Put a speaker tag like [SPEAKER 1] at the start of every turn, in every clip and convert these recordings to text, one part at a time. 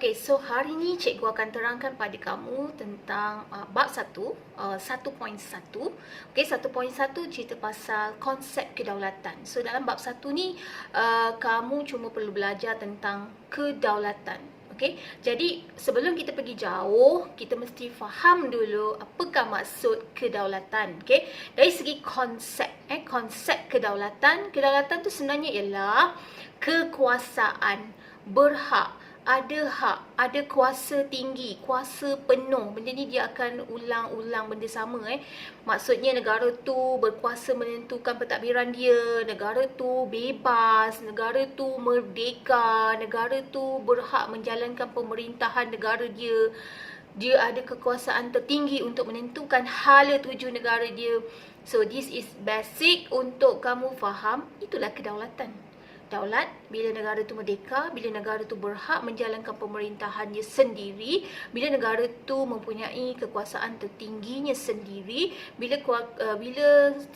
[SPEAKER 1] Okey, so hari ni cikgu akan terangkan pada kamu tentang bab 1, 1.1. Okey, 1.1 cerita pasal konsep kedaulatan. So dalam bab 1 ni kamu cuma perlu belajar tentang kedaulatan. Okey, jadi sebelum kita pergi jauh, kita mesti faham dulu apakah maksud kedaulatan. Okey, dari segi konsep, konsep kedaulatan tu sebenarnya ialah kekuasaan, berhak, ada hak, ada kuasa tinggi, kuasa penuh. Benda ni dia akan ulang-ulang benda sama. Maksudnya negara tu berkuasa menentukan pentadbiran dia, negara tu bebas, negara tu merdeka, negara tu berhak menjalankan pemerintahan negara dia. Dia ada kekuasaan tertinggi untuk menentukan hala tuju negara dia. So this is basic untuk kamu faham, itulah kedaulatan. Daulat, bila negara tu merdeka, bila negara tu berhak menjalankan pemerintahannya sendiri, bila negara tu mempunyai kekuasaan tertingginya sendiri, bila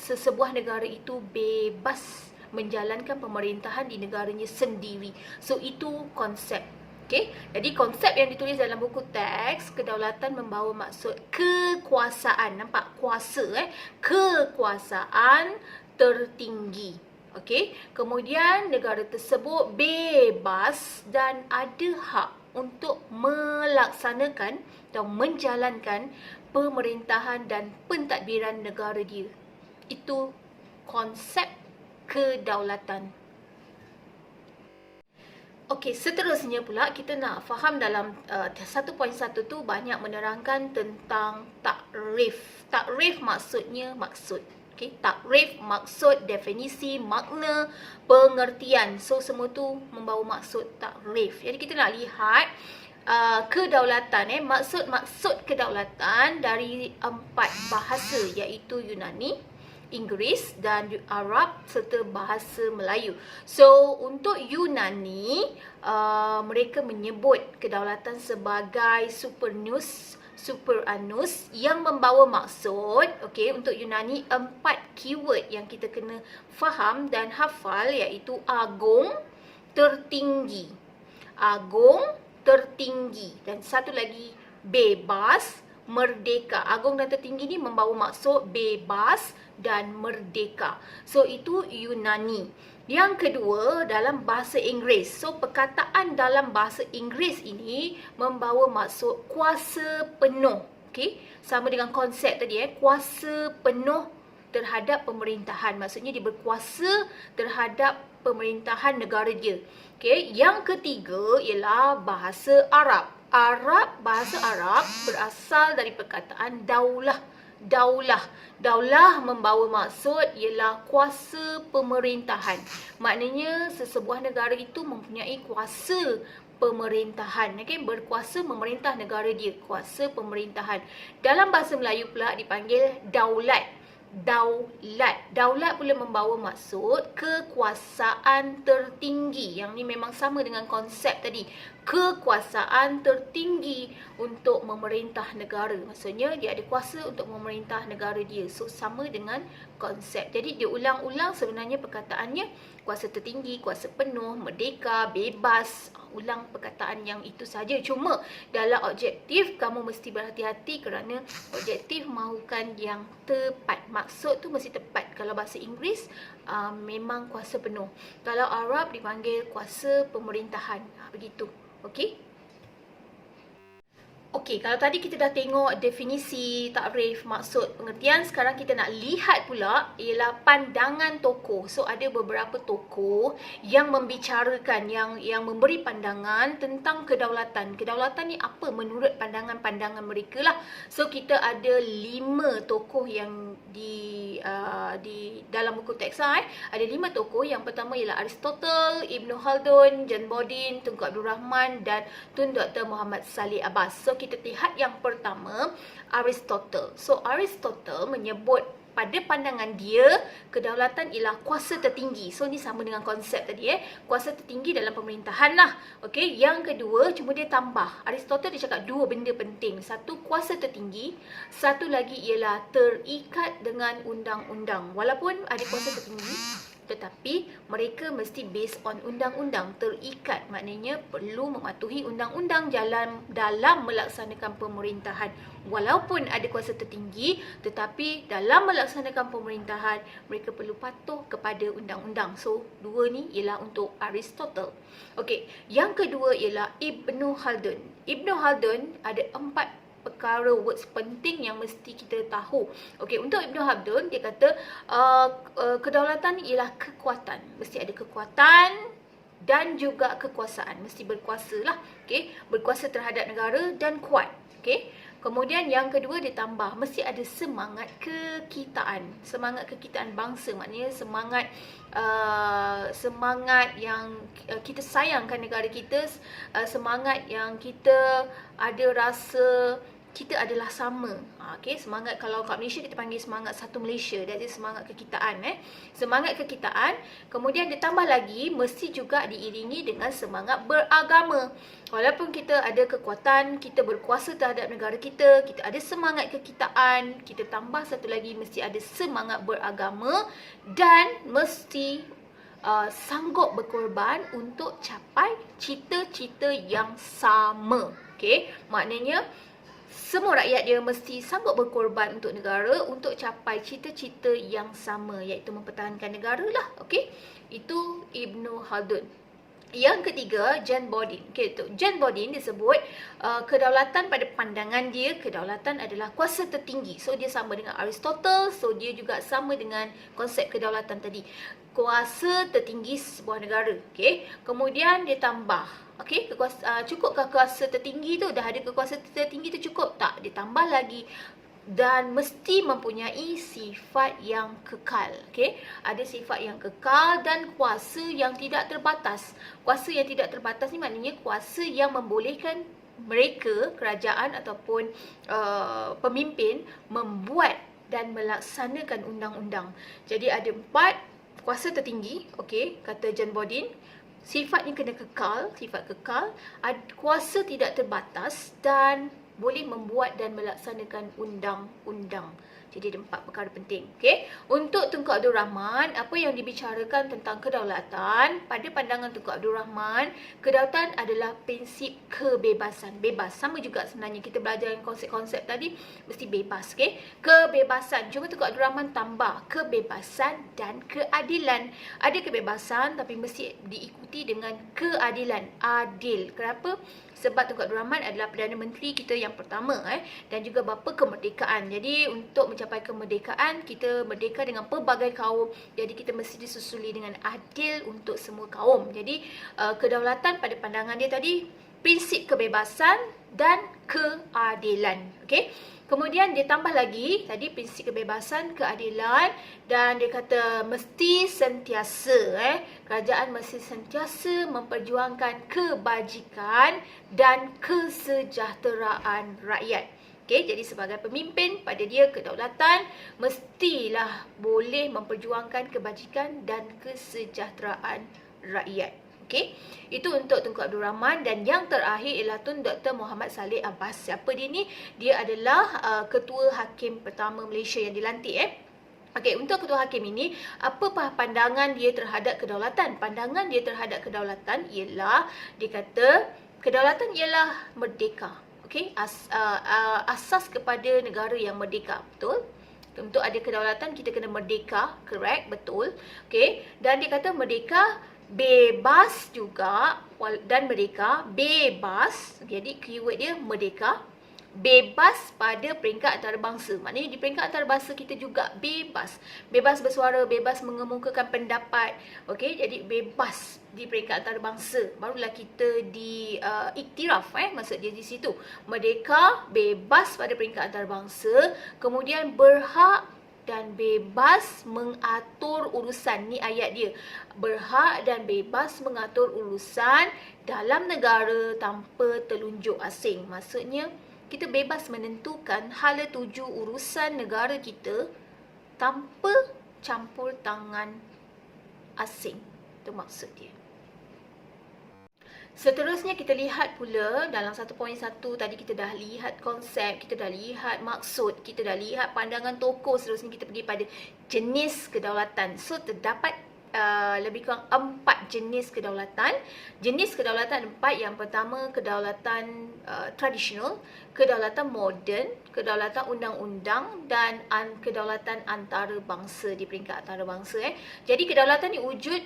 [SPEAKER 1] sesebuah negara itu bebas menjalankan pemerintahan di negaranya sendiri. So itu konsep. Okay? Jadi konsep yang ditulis dalam buku teks, kedaulatan membawa maksud kekuasaan. Nampak? Kuasa. Kekuasaan tertinggi. Okey, kemudian negara tersebut bebas dan ada hak untuk melaksanakan atau menjalankan pemerintahan dan pentadbiran negara dia. Itu konsep kedaulatan. Okey, seterusnya pula kita nak faham dalam 1.1 tu banyak menerangkan tentang takrif. Takrif maksudnya maksud. Okay, takrif, maksud, definisi, makna, pengertian. So semua tu membawa maksud takrif. Jadi kita nak lihat kedaulatan. Maksud kedaulatan dari 4 bahasa, iaitu Yunani, Inggeris dan Arab serta bahasa Melayu. So untuk Yunani, mereka menyebut kedaulatan sebagai Superanus yang membawa maksud, okey, untuk Yunani 4 keyword yang kita kena faham dan hafal, iaitu agung, tertinggi. Agung, tertinggi. Dan satu lagi, bebas, merdeka. Agung dan tertinggi ni membawa maksud bebas dan merdeka. So itu Yunani. Yang kedua, dalam bahasa Inggeris. So perkataan dalam bahasa Inggeris ini membawa maksud kuasa penuh. Okey, sama dengan konsep tadi, kuasa penuh terhadap pemerintahan. Maksudnya dia berkuasa terhadap pemerintahan negara dia. Okey, yang ketiga ialah bahasa Arab. Bahasa Arab berasal dari perkataan daulah. Daulah membawa maksud ialah kuasa pemerintahan. Maknanya sesebuah negara itu mempunyai kuasa pemerintahan, berkuasa memerintah negara dia, kuasa pemerintahan. Dalam bahasa Melayu pula dipanggil daulat. Daulat pula membawa maksud kekuasaan tertinggi. Yang ni memang sama dengan konsep tadi. Kekuasaan tertinggi untuk memerintah negara. Maksudnya dia ada kuasa untuk memerintah negara dia. So sama dengan konsep. Jadi dia ulang-ulang sebenarnya perkataannya kuasa tertinggi, kuasa penuh, merdeka, bebas. Ulang perkataan yang itu saja. Cuma dalam objektif kamu mesti berhati-hati kerana objektif mahukan yang tepat. Maksud tu mesti tepat. Kalau bahasa Inggeris memang kuasa penuh. Kalau Arab dipanggil kuasa pemerintahan. Begitu. Okey? Okey, kalau tadi kita dah tengok definisi, takrif, maksud, pengertian, sekarang kita nak lihat pula ialah pandangan tokoh. So ada beberapa tokoh yang membicarakan, yang memberi pandangan tentang kedaulatan. Kedaulatan ni apa menurut pandangan-pandangan mereka lah. So kita ada 5 tokoh yang di dalam buku teks ada 5 tokoh. Yang pertama ialah Aristotle, Ibn Khaldun, John Bodin, Tunku Abdul Rahman dan Tun Dr. Muhammad Saleh Abbas. So kita lihat yang pertama, Aristotle. So Aristotle menyebut pada pandangan dia kedaulatan ialah kuasa tertinggi. So ni sama dengan konsep tadi, kuasa tertinggi dalam pemerintahan lah. Okey, yang kedua cuma dia tambah. Aristotle dia cakap 2 benda penting. Satu, kuasa tertinggi. Satu lagi ialah terikat dengan undang-undang. Walaupun ada kuasa tertinggi, tetapi mereka mesti based on undang-undang, terikat, maknanya perlu mematuhi undang-undang dalam melaksanakan pemerintahan. Walaupun ada kuasa tertinggi, tetapi dalam melaksanakan pemerintahan mereka perlu patuh kepada undang-undang. So, dua ni ialah untuk Aristotle. Okey, yang kedua ialah Ibn Khaldun. Ibn Khaldun ada 4 perkara words penting yang mesti kita tahu. Okey, untuk Ibn Khaldun dia kata kedaulatan ialah kekuatan. Mesti ada kekuatan dan juga kekuasaan. Mesti berkuasa lah. Okey, berkuasa terhadap negara dan kuat. Okey. Kemudian yang kedua ditambah mesti ada semangat kekitaan. Semangat kekitaan bangsa, maknanya semangat yang kita sayangkan negara kita, semangat yang kita ada rasa kita adalah sama. Okey, semangat, kalau kat Malaysia kita panggil semangat satu Malaysia, dia ada semangat kekitaan. Semangat kekitaan. Kemudian ditambah lagi mesti juga diiringi dengan semangat beragama. Walaupun kita ada kekuatan, kita berkuasa terhadap negara kita, kita ada semangat kekitaan, kita tambah satu lagi mesti ada semangat beragama dan mesti sanggup berkorban untuk capai cita-cita yang sama. Okey, maknanya semua rakyat dia mesti sanggup berkorban untuk negara untuk capai cita-cita yang sama, iaitu mempertahankan negara lah. Okey, itu Ibn Khaldun. Yang ketiga, John Bodin. Okay, John Bodin disebut kedaulatan pada pandangan dia, kedaulatan adalah kuasa tertinggi. So, dia sama dengan Aristotle. So, dia juga sama dengan konsep kedaulatan tadi. Kuasa tertinggi sebuah negara. Okay. Kemudian dia tambah. Okay, cukupkah kuasa tertinggi tu? Dah ada kekuasaan tertinggi tu cukup? Tak, ditambah lagi. Dan mesti mempunyai sifat yang kekal. Okay? Ada sifat yang kekal dan kuasa yang tidak terbatas. Kuasa yang tidak terbatas ni maknanya kuasa yang membolehkan mereka, kerajaan ataupun pemimpin, membuat dan melaksanakan undang-undang. Jadi ada 4 kuasa tertinggi, okay, kata John Bodin. Sifatnya kena kekal, sifat kekal, kuasa tidak terbatas dan boleh membuat dan melaksanakan undang-undang. Jadi ada 4 perkara penting. Okey. Untuk Tunku Abdul Rahman, apa yang dibicarakan tentang kedaulatan, pada pandangan Tunku Abdul Rahman, kedaulatan adalah prinsip kebebasan. Bebas. Sama juga sebenarnya kita belajar konsep-konsep tadi, mesti bebas. Okey. Kebebasan. Cuma Tunku Abdul Rahman tambah kebebasan dan keadilan. Ada kebebasan tapi mesti diikuti dengan keadilan. Adil. Kenapa? Sebab Tunku Abdul Rahman adalah Perdana Menteri kita yang pertama dan juga bapa kemerdekaan. Jadi untuk mencapai kemerdekaan, kita merdeka dengan pelbagai kaum. Jadi kita mesti disusuli dengan adil untuk semua kaum. Jadi kedaulatan pada pandangan dia tadi, prinsip kebebasan dan keadilan. Okey. Kemudian dia tambah lagi tadi prinsip kebebasan, keadilan, dan dia kata mesti sentiasa kerajaan mesti sentiasa memperjuangkan kebajikan dan kesejahteraan rakyat. Okey, jadi sebagai pemimpin, pada dia kedaulatan mestilah boleh memperjuangkan kebajikan dan kesejahteraan rakyat. Okey, itu untuk Tunku Abdul Rahman. Dan yang terakhir ialah Tun Dr. Muhammad Saleh Abbas. Siapa dia ni? Dia adalah Ketua Hakim pertama Malaysia yang dilantik. Okey, untuk Ketua Hakim ini, apa pandangan dia terhadap kedaulatan? Pandangan dia terhadap kedaulatan ialah, dia kata kedaulatan ialah merdeka. Okey, asas kepada negara yang merdeka. Betul? Untuk ada kedaulatan kita kena merdeka, correct, betul. Okey, dan dia kata merdeka bebas juga, dan merdeka bebas. Jadi keyword dia merdeka bebas pada peringkat antarabangsa. Maknanya di peringkat antarabangsa kita juga bebas. Bebas bersuara, bebas mengemukakan pendapat. Okey, jadi bebas di peringkat antarabangsa. Barulah kita diiktiraf, maksud dia di situ. Merdeka, bebas pada peringkat antarabangsa, kemudian berhak dan bebas mengatur urusan. Ni ayat dia. Berhak dan bebas mengatur urusan dalam negara tanpa telunjuk asing. Maksudnya, kita bebas menentukan hala tuju urusan negara kita tanpa campur tangan asing. Itu maksud dia. Seterusnya kita lihat pula dalam 1.1 tadi kita dah lihat konsep, kita dah lihat maksud, kita dah lihat pandangan tokoh. Seterusnya kita pergi pada jenis kedaulatan. So terdapat lebih kurang 4 jenis kedaulatan. Jenis kedaulatan 4, yang pertama kedaulatan tradisional, kedaulatan moden, kedaulatan undang-undang, dan kedaulatan antarabangsa, di peringkat antarabangsa. Jadi kedaulatan ni wujud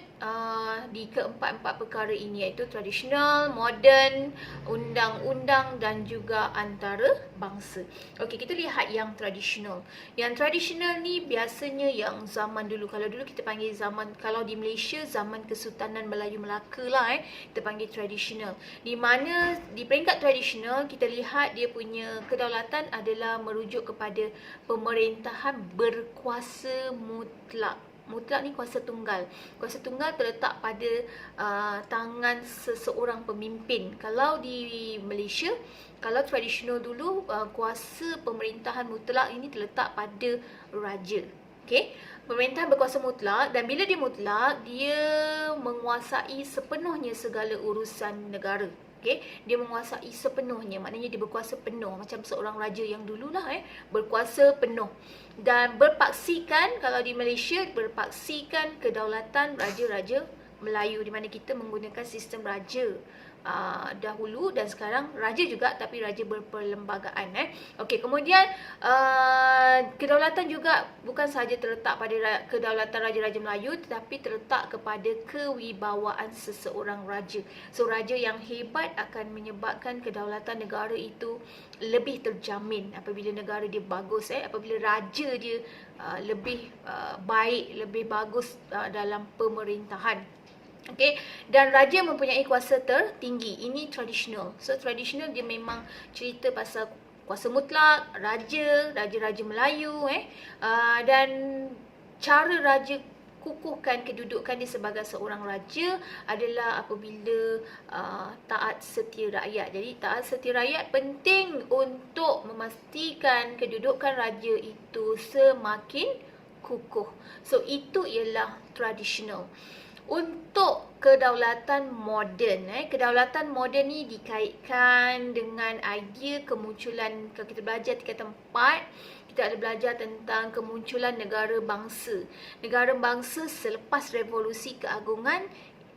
[SPEAKER 1] di keempat-empat perkara ini, iaitu tradisional, moden, undang-undang dan juga antarabangsa. Okey, kita lihat yang tradisional. Yang tradisional ni biasanya yang zaman dulu. Kalau dulu kita panggil zaman, kalau di Malaysia zaman Kesultanan Melayu Melaka lah, kita panggil tradisional. Di mana di peringkat tradisional kita lihat dia punya kedaulatan adalah merujuk kepada pemerintahan berkuasa mutlak. Mutlak ni kuasa tunggal. Kuasa tunggal terletak pada tangan seseorang pemimpin. Kalau di Malaysia, kalau tradisional dulu, kuasa pemerintahan mutlak ini terletak pada raja. Okey, pemerintahan berkuasa mutlak, dan bila dia mutlak, dia menguasai sepenuhnya segala urusan negara. Okey, dia menguasai sepenuhnya, maknanya dia berkuasa penuh, macam seorang raja yang dululah berkuasa penuh. Dan berpaksikan, kalau di Malaysia berpaksikan kedaulatan raja-raja Melayu, di mana kita menggunakan sistem raja dahulu, dan sekarang raja juga, tapi raja berperlembagaan. Okey, kemudian kedaulatan juga bukan sahaja terletak pada kedaulatan raja-raja Melayu, tetapi terletak kepada kewibawaan seseorang raja. So raja yang hebat akan menyebabkan kedaulatan negara itu lebih terjamin apabila negara dia bagus, apabila raja dia lebih baik, lebih bagus dalam pemerintahan. Okey, dan raja mempunyai kuasa tertinggi. Ini tradisional. So tradisional dia memang cerita pasal kuasa mutlak, raja-raja Melayu, dan cara raja kukuhkan kedudukan dia sebagai seorang raja adalah apabila taat setia rakyat. Jadi taat setia rakyat penting untuk memastikan kedudukan raja itu semakin kukuh. So itu ialah tradisional. Untuk kedaulatan moden, kedaulatan moden ni dikaitkan dengan idea kemunculan. Kalau kita belajar tingkatan 4, kita ada belajar tentang kemunculan negara bangsa. Negara bangsa selepas revolusi keagungan.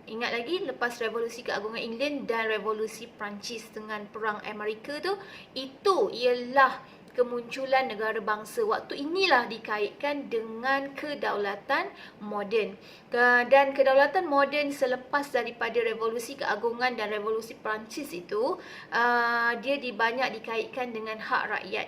[SPEAKER 1] Ingat lagi, lepas revolusi keagungan England dan revolusi Perancis dengan perang Amerika tu, itu ialah kemunculan negara bangsa. Waktu inilah dikaitkan dengan kedaulatan moden. Dan kedaulatan moden selepas daripada revolusi keagungan dan revolusi Perancis itu, dia banyak dikaitkan dengan hak rakyat.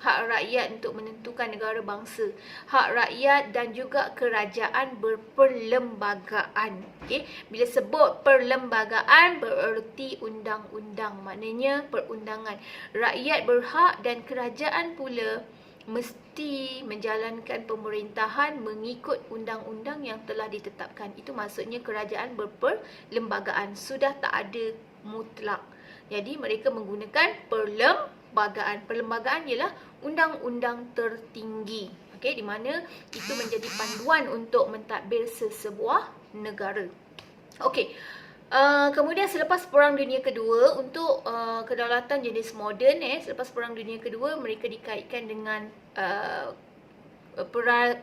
[SPEAKER 1] Hak rakyat untuk menentukan negara bangsa. Hak rakyat dan juga kerajaan berperlembagaan. Okay? Bila sebut perlembagaan bererti undang-undang. Maknanya perundangan. Rakyat berhak dan kerajaan pula mesti menjalankan pemerintahan mengikut undang-undang yang telah ditetapkan. Itu maksudnya kerajaan berperlembagaan. Sudah tak ada mutlak. Jadi mereka menggunakan perlembagaan. Perlembagaan ialah undang-undang tertinggi. Okey, di mana itu menjadi panduan untuk mentadbir sesebuah negara. Okey. Kemudian selepas Perang Dunia Kedua, untuk kedaulatan jenis moden, selepas Perang Dunia Kedua, mereka dikaitkan dengan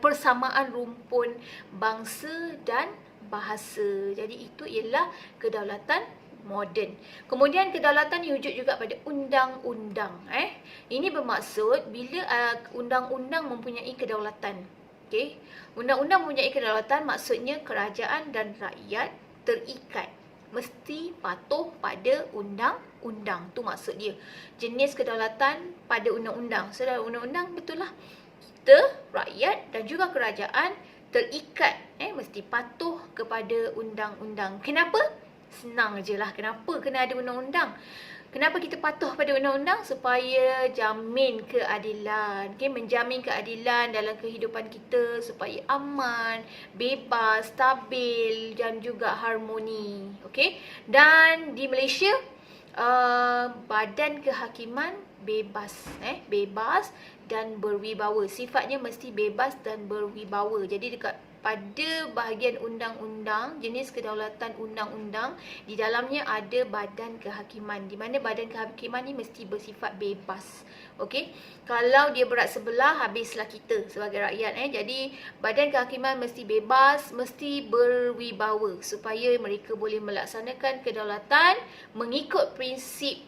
[SPEAKER 1] persamaan rumpun bangsa dan bahasa. Jadi itu ialah kedaulatan moden. Kemudian kedaulatan diwujud juga pada undang-undang. Ini bermaksud bila undang-undang mempunyai kedaulatan. Okey, undang-undang mempunyai kedaulatan, maksudnya kerajaan dan rakyat terikat, mesti patuh pada undang-undang. Tu maksud dia. Jenis kedaulatan pada undang-undang. So dalam undang-undang, betul lah, kita, rakyat dan juga kerajaan terikat, mesti patuh kepada undang-undang. Kenapa? Senang je lah. Kenapa kena ada undang-undang? Kenapa kita patuh pada undang-undang? Supaya jamin keadilan. Menjamin keadilan dalam kehidupan kita supaya aman, bebas, stabil dan juga harmoni. Dan di Malaysia, badan kehakiman bebas. Bebas dan berwibawa. Sifatnya mesti bebas dan berwibawa. Jadi dekat pada bahagian undang-undang, jenis kedaulatan undang-undang, di dalamnya ada badan kehakiman, di mana badan kehakiman ni mesti bersifat bebas. Okey, kalau dia berat sebelah, habislah kita sebagai rakyat. Jadi badan kehakiman mesti bebas, mesti berwibawa supaya mereka boleh melaksanakan kedaulatan mengikut prinsip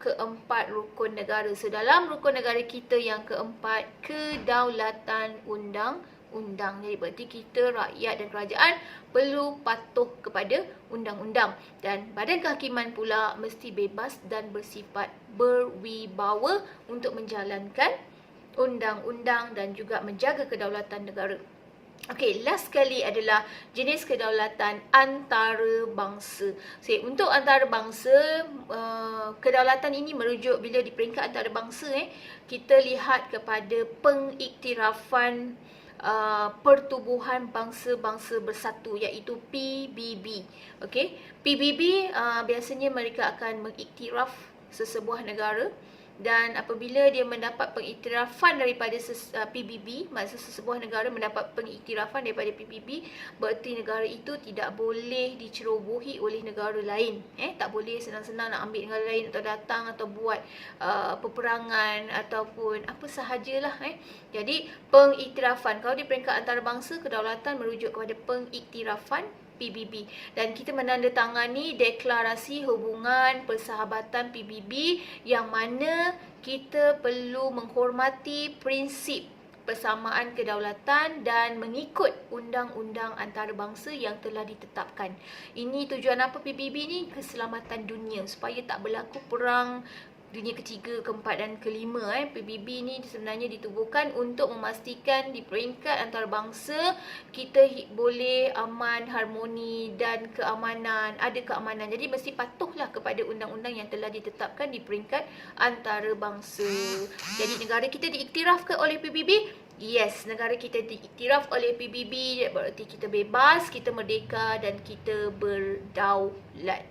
[SPEAKER 1] keempat rukun negara. So dalam rukun negara kita yang keempat, kedaulatan undang-undang. Jadi berarti kita rakyat dan kerajaan perlu patuh kepada undang-undang, dan badan kehakiman pula mesti bebas dan bersifat berwibawa untuk menjalankan undang-undang dan juga menjaga kedaulatan negara. Okey, last sekali adalah jenis kedaulatan antarabangsa. So, untuk antarabangsa, kedaulatan ini merujuk bila di peringkat antarabangsa, kita lihat kepada pengiktirafan Pertubuhan Bangsa-Bangsa Bersatu, iaitu PBB. Okey, PBB biasanya mereka akan mengiktiraf sesebuah negara, dan apabila dia mendapat pengiktirafan daripada PBB, maksud sesebuah negara mendapat pengiktirafan daripada PBB, berarti negara itu tidak boleh dicerobohi oleh negara lain. Tak boleh senang-senang nak ambil negara lain atau datang atau buat peperangan ataupun apa sahajalah. Jadi pengiktirafan, kalau di peringkat antarabangsa, kedaulatan merujuk kepada pengiktirafan PBB, dan kita menandatangani deklarasi hubungan persahabatan PBB yang mana kita perlu menghormati prinsip persamaan kedaulatan dan mengikut undang-undang antarabangsa yang telah ditetapkan. Ini tujuan apa PBB ni? Keselamatan dunia, supaya tak berlaku perang dunia ketiga, keempat dan kelima. PBB ni sebenarnya ditubuhkan untuk memastikan di peringkat antarabangsa kita boleh aman, harmoni dan keamanan, ada keamanan. Jadi mesti patuhlah kepada undang-undang yang telah ditetapkan di peringkat antarabangsa. Jadi negara kita diiktiraf ke oleh PBB? Yes, negara kita diiktiraf oleh PBB, berarti kita bebas, kita merdeka dan kita berdaulat.